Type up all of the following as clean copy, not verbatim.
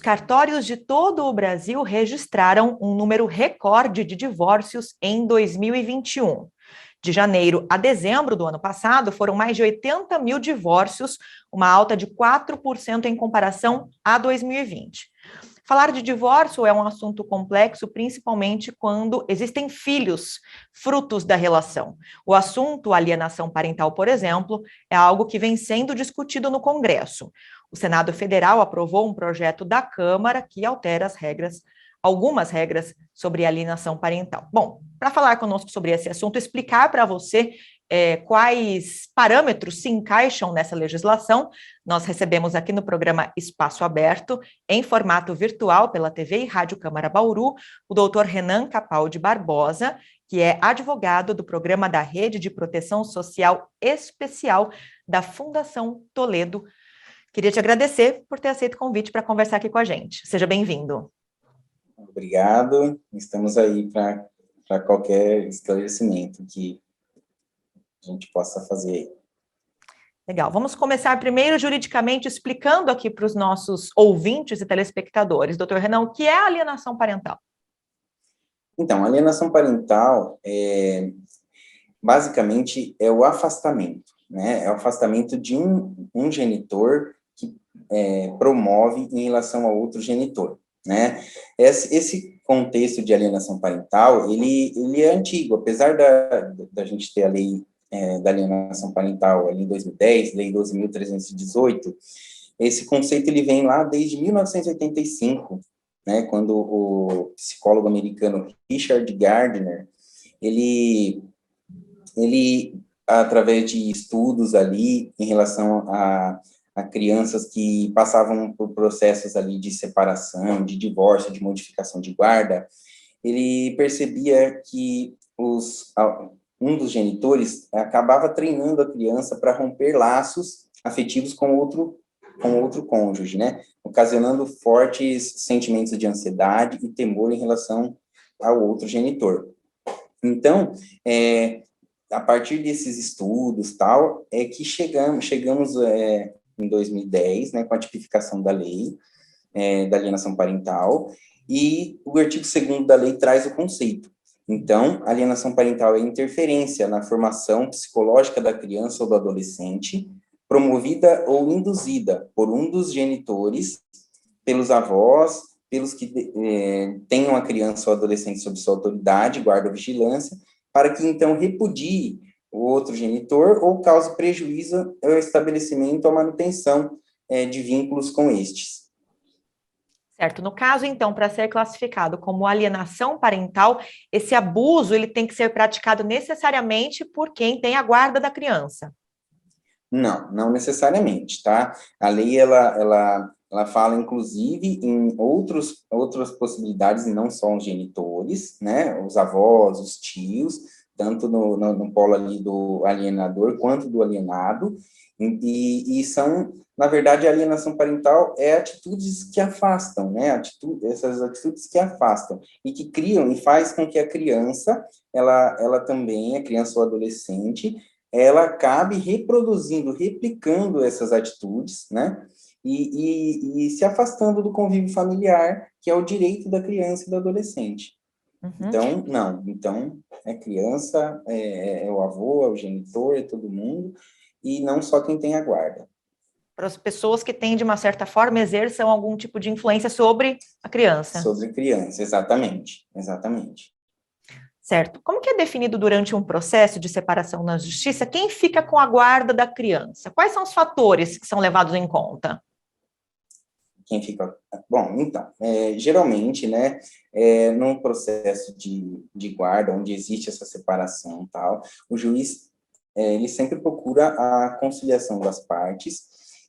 cartórios de todo o Brasil registraram um número recorde de divórcios em 2021. De janeiro a dezembro do ano passado, foram mais de 80 mil divórcios, uma alta de 4% em comparação a 2020. Falar de divórcio é um assunto complexo, principalmente quando existem filhos, frutos da relação. O assunto alienação parental, por exemplo, é algo que vem sendo discutido no Congresso. O Senado Federal aprovou um projeto da Câmara que altera as regras, algumas regras sobre alienação parental. Bom, para falar conosco sobre esse assunto, explicar para você quais parâmetros se encaixam nessa legislação, nós recebemos aqui no programa Espaço Aberto, em formato virtual pela TV e Rádio Câmara Bauru, o doutor Renan Capaldi Barbosa, que é advogado do programa da Rede de Proteção Social Especial da Fundação Toledo. Queria te agradecer por ter aceito o convite para conversar aqui com a gente. Seja bem-vindo. Obrigado. Estamos aí para qualquer esclarecimento que a gente possa fazer. Legal. Vamos começar primeiro juridicamente explicando aqui para os nossos ouvintes e telespectadores. Doutor Renan, o que é alienação parental? Então, alienação parental basicamente é o afastamento, né? É o afastamento de um genitor que promove em relação a outro genitor, né? Esse contexto de alienação parental, ele é antigo, apesar da gente ter a lei da alienação parental ali em 2010, lei 12.318, esse conceito ele vem lá desde 1985, né, quando o psicólogo americano Richard Gardner, ele através de estudos ali em relação a crianças que passavam por processos ali de separação, de divórcio, de modificação de guarda, ele percebia que um dos genitores acabava treinando a criança para romper laços afetivos com outro cônjuge, né? Ocasionando fortes sentimentos de ansiedade e temor em relação ao outro genitor. Então, a partir desses estudos, tal, é que chegamos em 2010, né, com a tipificação da lei da alienação parental, e o artigo 2º da lei traz o conceito. Então, alienação parental é interferência na formação psicológica da criança ou do adolescente, promovida ou induzida por um dos genitores, pelos avós, pelos que tenham a criança ou adolescente sob sua autoridade, guarda ou vigilância, para que, então, repudie o outro genitor ou cause prejuízo ao estabelecimento ou manutenção de vínculos com estes. Certo. No caso, então, para ser classificado como alienação parental, esse abuso ele tem que ser praticado necessariamente por quem tem a guarda da criança. Não necessariamente, tá? A lei, ela fala, inclusive, em outras possibilidades, e não só os genitores, né? Os avós, os tios, tanto no polo ali do alienador quanto do alienado, e são, na verdade, a alienação parental é atitudes que afastam, né? Essas atitudes que afastam e que criam e faz com que a criança, ela também, a criança ou adolescente, ela acabe reproduzindo, replicando essas atitudes, né? E se afastando do convívio familiar, que é o direito da criança e do adolescente. Uhum. Então, não. Então, é criança, é o avô, é o genitor, é todo mundo, e não só quem tem a guarda. Para as pessoas que têm, de uma certa forma, exerçam algum tipo de influência sobre a criança. Sobre a criança, exatamente. Certo. Como que é definido durante um processo de separação na justiça quem fica com a guarda da criança? Quais são os fatores que são levados em conta? Quem fica... Bom, então, geralmente, né, num processo de guarda, onde existe essa separação e tal, o juiz, ele sempre procura a conciliação das partes,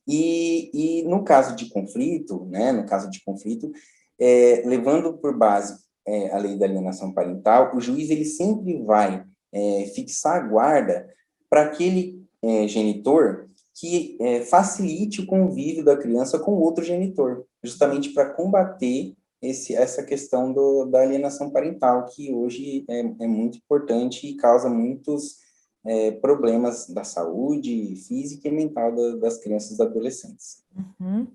e no caso de conflito, né, levando por base a lei da alienação parental, o juiz, ele sempre vai fixar a guarda para aquele genitor que facilite o convívio da criança com outro genitor, justamente para combater essa questão da alienação parental, que hoje é muito importante e causa muitos problemas da saúde física e mental das crianças e adolescentes. Uhum.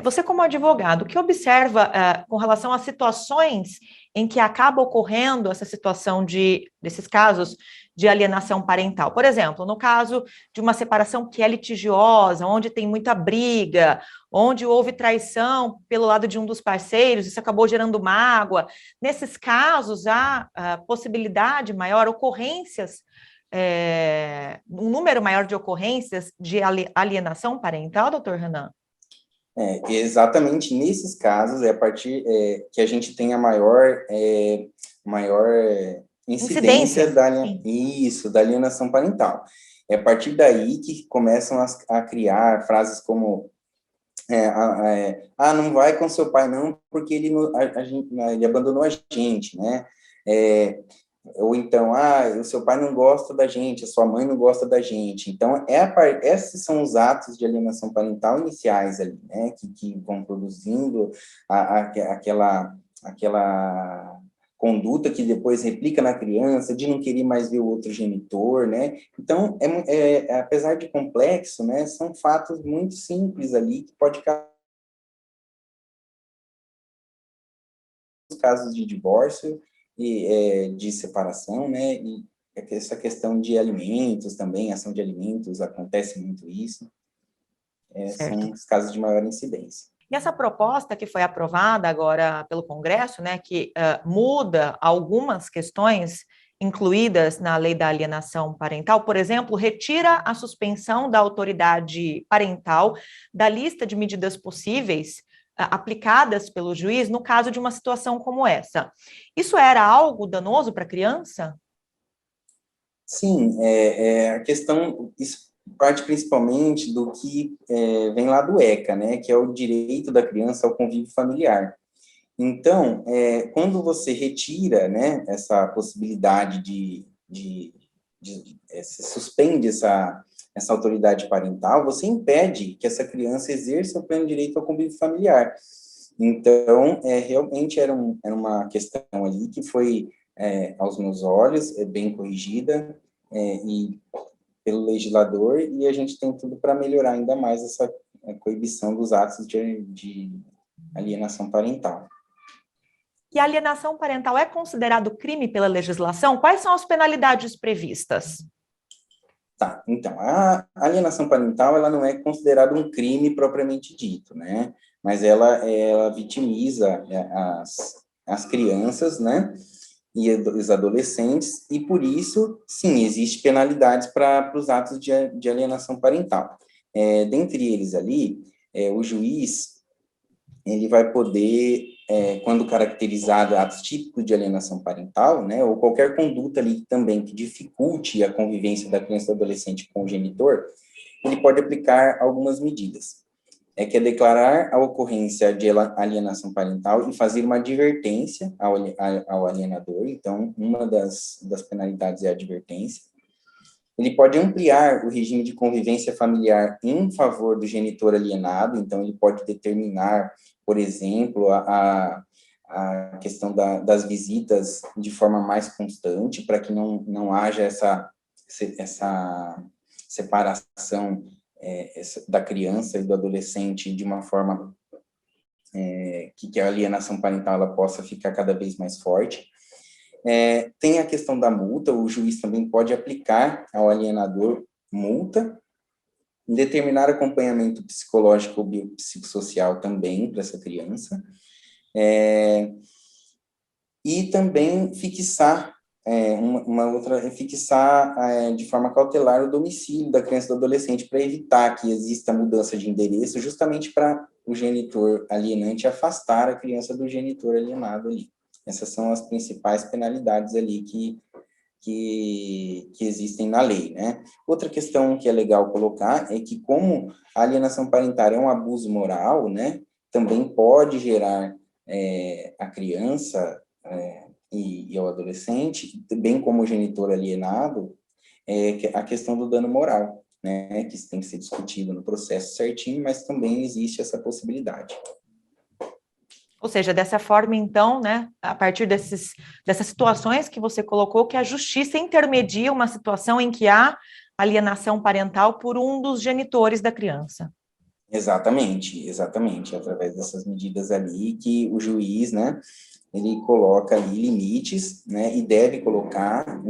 Você, como advogado, o que observa com relação a situações em que acaba ocorrendo essa situação desses casos de alienação parental? Por exemplo, no caso de uma separação que é litigiosa, onde tem muita briga, onde houve traição pelo lado de um dos parceiros, isso acabou gerando mágoa. Nesses casos, há possibilidade maior, ocorrências, um número maior de ocorrências de alienação parental, doutor Renan? Exatamente nesses casos é a partir que a gente tem a maior incidência da alienação parental. É a partir daí que começam a criar frases como não vai com seu pai não, porque ele abandonou a gente, né? Ou então, o seu pai não gosta da gente, a sua mãe não gosta da gente. Então, esses são os atos de alienação parental iniciais ali, né, que vão produzindo aquela conduta que depois replica na criança, de não querer mais ver o outro genitor, né? Então, apesar de complexo, né, são fatos muito simples ali, que pode causar casos de divórcio, e de separação, né, e essa questão de alimentos também, ação de alimentos, acontece muito isso, são os casos de maior incidência. E essa proposta que foi aprovada agora pelo Congresso, né, que muda algumas questões incluídas na lei da alienação parental, por exemplo, retira a suspensão da autoridade parental da lista de medidas possíveis aplicadas pelo juiz no caso de uma situação como essa. Isso era algo danoso para a criança? Sim, a questão, isso parte principalmente do que vem lá do ECA, né, que é o direito da criança ao convívio familiar. Então, quando você retira, né, essa possibilidade se suspende essa autoridade parental, você impede que essa criança exerça o pleno direito ao convívio familiar. Então, realmente era uma questão ali que foi, aos meus olhos, bem corrigida e pelo legislador, e a gente tem tudo para melhorar ainda mais essa coibição dos atos de alienação parental. E a alienação parental é considerado crime pela legislação? Quais são as penalidades previstas? Tá, então, a alienação parental, ela não é considerada um crime propriamente dito, né? Mas ela vitimiza as crianças, né? E os adolescentes, e por isso, sim, existe penalidades para os atos de alienação parental. Dentre eles ali, o juiz, ele vai poder, quando caracterizado atos típicos de alienação parental, né, ou qualquer conduta ali também que dificulte a convivência da criança ou do adolescente com o genitor, ele pode aplicar algumas medidas. Que é declarar a ocorrência de alienação parental e fazer uma advertência ao alienador. Então, uma das penalidades é a advertência. Ele pode ampliar o regime de convivência familiar em favor do genitor alienado, então ele pode determinar, por exemplo, a questão das visitas de forma mais constante, para que não haja essa separação da criança e do adolescente de uma forma que a alienação parental ela possa ficar cada vez mais forte. Tem a questão da multa, o juiz também pode aplicar ao alienador multa, determinar acompanhamento psicológico ou biopsicossocial também para essa criança, e também fixar fixar de forma cautelar o domicílio da criança e do adolescente para evitar que exista mudança de endereço, justamente para o genitor alienante afastar a criança do genitor alienado ali. Essas são as principais penalidades ali que existem na lei, né? Outra questão que é legal colocar é que como a alienação parental é um abuso moral, né, também pode gerar a criança e ao adolescente, bem como o genitor alienado, a questão do dano moral, né, que isso tem que ser discutido no processo certinho, mas também existe essa possibilidade. Ou seja, dessa forma, então, né, a partir dessas situações que você colocou, que a justiça intermedia uma situação em que há alienação parental por um dos genitores da criança. Exatamente, exatamente, através dessas medidas ali que o juiz, né, ele coloca ali limites, né, e deve colocar,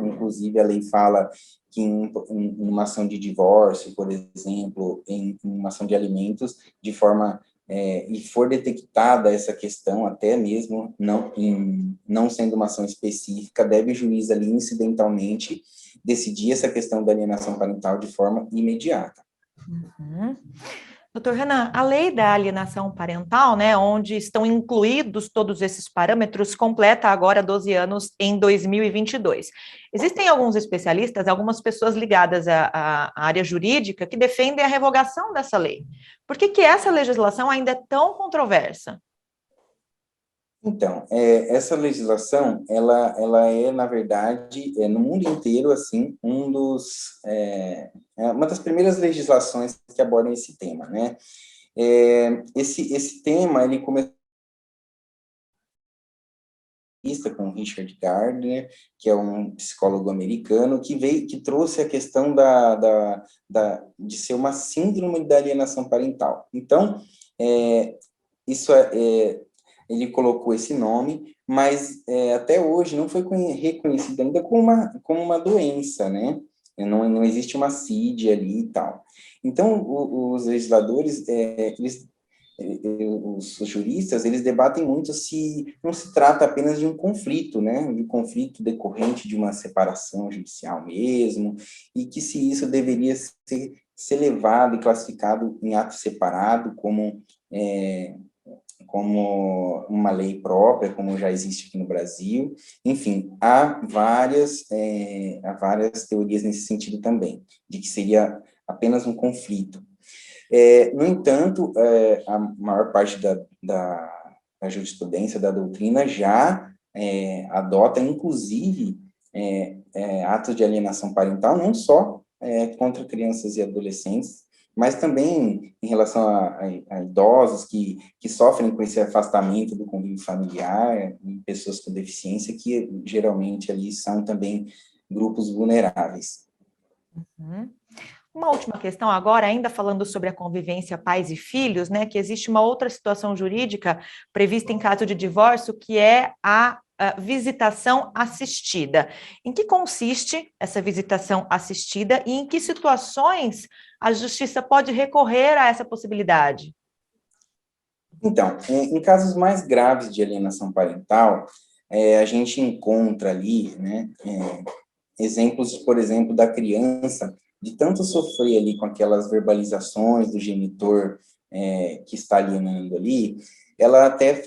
inclusive a lei fala que em uma ação de divórcio, por exemplo, em uma ação de alimentos, de forma, e for detectada essa questão, até mesmo não sendo uma ação específica, deve o juiz ali incidentalmente decidir essa questão da alienação parental de forma imediata. Uhum. Doutor Renan, a lei da alienação parental, né, onde estão incluídos todos esses parâmetros, completa agora 12 anos em 2022. Existem alguns especialistas, algumas pessoas ligadas à área jurídica que defendem a revogação dessa lei. Por que essa legislação ainda é tão controversa? Então, essa legislação, ela é, na verdade, no mundo inteiro, assim, uma das primeiras legislações que abordam esse tema, né? Esse tema, ele começou com Richard Gardner, que é um psicólogo americano, que trouxe a questão de ser uma síndrome da alienação parental. Então, isso ele colocou esse nome, mas até hoje não foi reconhecido ainda como uma doença, né? Não existe uma CID ali e tal. Então, os legisladores, os juristas, eles debatem muito se não se trata apenas de um conflito, né? De um conflito decorrente de uma separação judicial mesmo, e que se isso deveria ser levado e classificado em ato separado como uma lei própria, como já existe aqui no Brasil. Enfim, há várias teorias nesse sentido também, de que seria apenas um conflito. No entanto, a maior parte da jurisprudência, da doutrina, já adota, inclusive, atos de alienação parental, não só contra crianças e adolescentes, mas também em relação a idosos que sofrem com esse afastamento do convívio familiar, e pessoas com deficiência, que geralmente ali são também grupos vulneráveis. Uhum. Uma última questão agora, ainda falando sobre a convivência pais e filhos, né, que existe uma outra situação jurídica prevista em caso de divórcio, que é a visitação assistida. Em que consiste essa visitação assistida e em que situações a justiça pode recorrer a essa possibilidade? Então, em casos mais graves de alienação parental, a gente encontra ali, né, exemplos, por exemplo, da criança de tanto sofrer ali com aquelas verbalizações do genitor que está alienando ali, ela até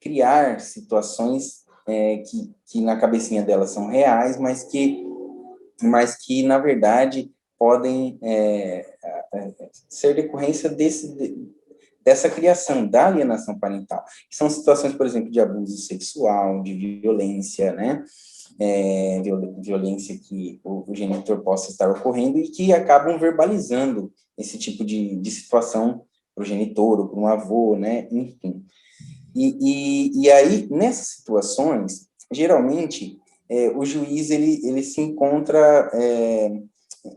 criar situações que na cabecinha dela são reais, mas que na verdade, podem ser decorrência dessa criação da alienação parental, que são situações, por exemplo, de abuso sexual, de violência, né? Violência que o genitor possa estar ocorrendo e que acabam verbalizando esse tipo de situação para o genitor ou para um avô, né? Enfim. E aí, nessas situações, geralmente, o juiz, ele se encontra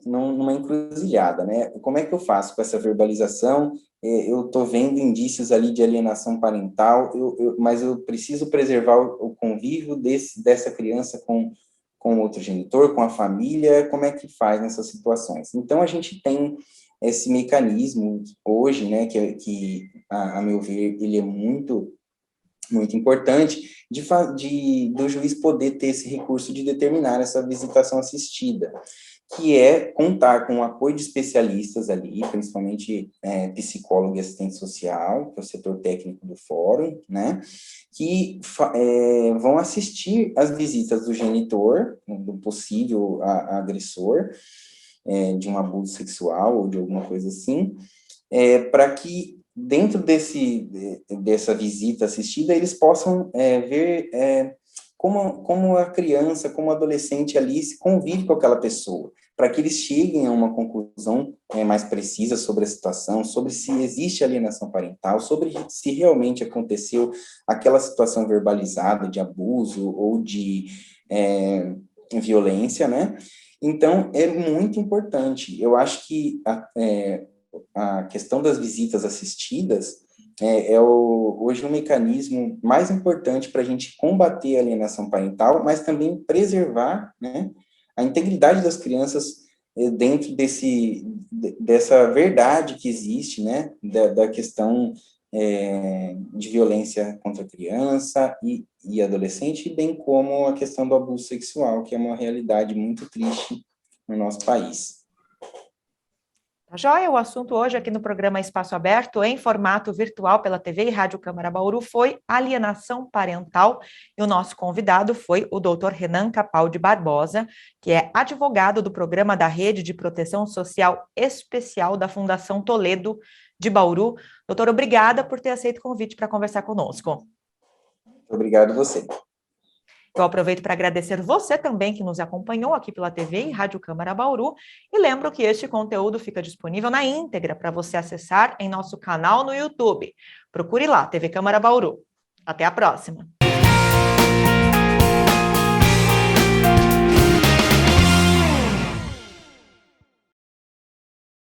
numa encruzilhada, né? Como é que eu faço com essa verbalização? Eu estou vendo indícios ali de alienação parental, mas eu preciso preservar o convívio dessa criança com outro genitor, com a família. Como é que faz nessas situações? Então, a gente tem esse mecanismo hoje, né, que a meu ver, ele é muito importante, do juiz poder ter esse recurso de determinar essa visitação assistida, que é contar com o apoio de especialistas ali, principalmente psicólogo e assistente social, que é o setor técnico do fórum, né, que vão assistir as visitas do genitor, do possível agressor, de um abuso sexual ou de alguma coisa assim, para que dentro dessa visita assistida, eles possam ver como a criança, como o adolescente ali se convive com aquela pessoa, para que eles cheguem a uma conclusão mais precisa sobre a situação, sobre se existe alienação parental, sobre se realmente aconteceu aquela situação verbalizada de abuso ou de violência, né? Então, é muito importante. Eu acho que a questão das visitas assistidas hoje um mecanismo mais importante para a gente combater a alienação parental, mas também preservar, né, a integridade das crianças dentro dessa verdade que existe, né, da questão de violência contra a criança e adolescente, bem como a questão do abuso sexual, que é uma realidade muito triste no nosso país. Tá joia? O assunto hoje aqui no programa Espaço Aberto, em formato virtual pela TV e Rádio Câmara Bauru, foi alienação parental. E o nosso convidado foi o doutor Renan Capaldi Barbosa, que é advogado do programa da Rede de Proteção Social Especial da Fundação Toledo de Bauru. Doutor, obrigada por ter aceito o convite para conversar conosco. Obrigado a você. Eu aproveito para agradecer você também que nos acompanhou aqui pela TV e Rádio Câmara Bauru e lembro que este conteúdo fica disponível na íntegra para você acessar em nosso canal no YouTube. Procure lá, TV Câmara Bauru. Até a próxima!